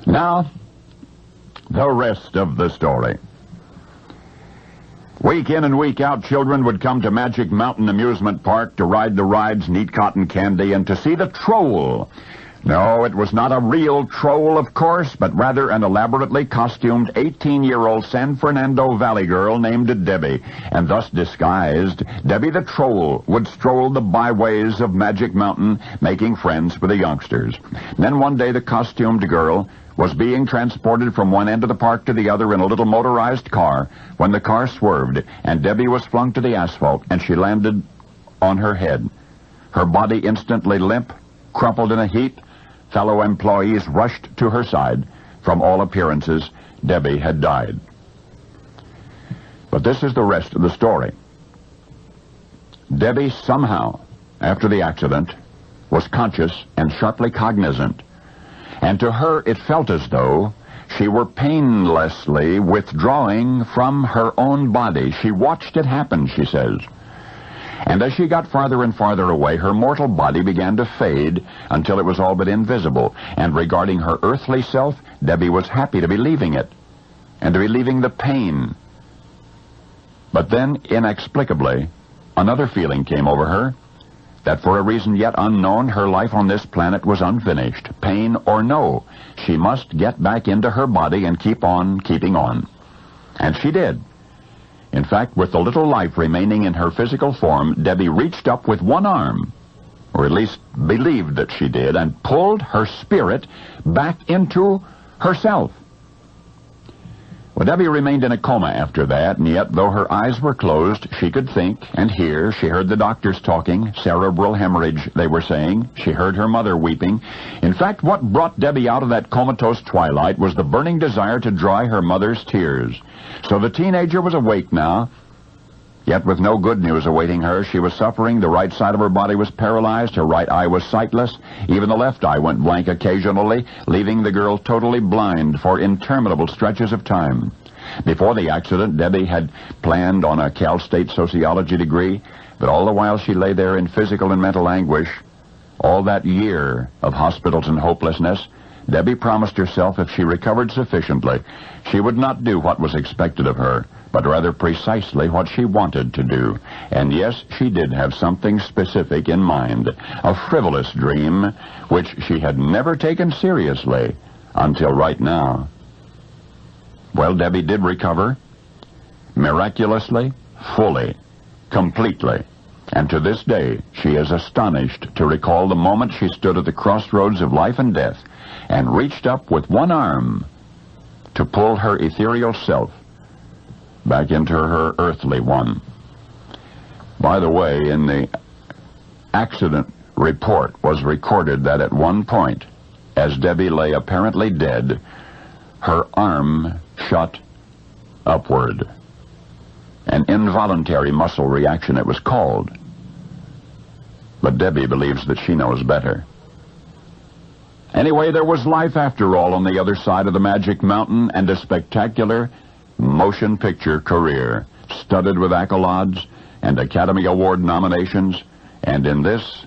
Now, the rest of the story. Week in and week out, children would come to Magic Mountain Amusement Park to ride the rides and eat cotton candy and to see the troll. No, it was not a real troll, of course, but rather an elaborately costumed 18-year-old San Fernando Valley girl named Debbie. And thus disguised, Debbie the troll would stroll the byways of Magic Mountain, making friends with the youngsters. Then one day the costumed girl was being transported from one end of the park to the other in a little motorized car when the car swerved and Debbie was flung to the asphalt and she landed on her head. Her body instantly limp, crumpled in a heap. Fellow employees rushed to her side. From all appearances, Debbie had died. But this is the rest of the story. Debbie somehow, after the accident, was conscious and sharply cognizant. And to her it felt as though she were painlessly withdrawing from her own body. She watched it happen, she says. And as she got farther and farther away, her mortal body began to fade until it was all but invisible. And regarding her earthly self, Debbie was happy to be leaving it, and to be leaving the pain. But then, inexplicably, another feeling came over her, that for a reason yet unknown, her life on this planet was unfinished. Pain or no, she must get back into her body and keep on keeping on. And she did. In fact, with the little life remaining in her physical form, Debbie reached up with one arm, or at least believed that she did, and pulled her spirit back into herself. Well, Debbie remained in a coma after that, and yet, though her eyes were closed, she could think and hear. She heard the doctors talking, cerebral hemorrhage, they were saying. She heard her mother weeping. In fact, what brought Debbie out of that comatose twilight was the burning desire to dry her mother's tears. So the teenager was awake now, yet with no good news awaiting her. She was suffering. The right side of her body was paralyzed. Her right eye was sightless. Even the left eye went blank occasionally, leaving the girl totally blind for interminable stretches of time. Before the accident, Debbie had planned on a Cal State sociology degree, but all the while she lay there in physical and mental anguish, all that year of hospitals and hopelessness, Debbie promised herself if she recovered sufficiently, she would not do what was expected of her, but rather precisely what she wanted to do. And yes, she did have something specific in mind, a frivolous dream which she had never taken seriously until right now. Well, Debbie did recover, miraculously, fully, completely. And to this day, she is astonished to recall the moment she stood at the crossroads of life and death and reached up with one arm to pull her ethereal self back into her earthly one. By the way, in the accident report was recorded that at one point, as Debbie lay apparently dead, her arm shot upward. An involuntary muscle reaction, it was called. But Debbie believes that she knows better. Anyway, there was life after all on the other side of the Magic Mountain, and a spectacular motion picture career, studded with accolades and Academy Award nominations. And in this,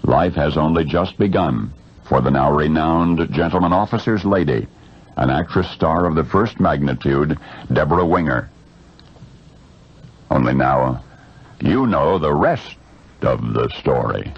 life has only just begun for the now renowned Gentleman Officer's Lady, an actress star of the first magnitude, Deborah Winger. Only now, you know the rest of the story.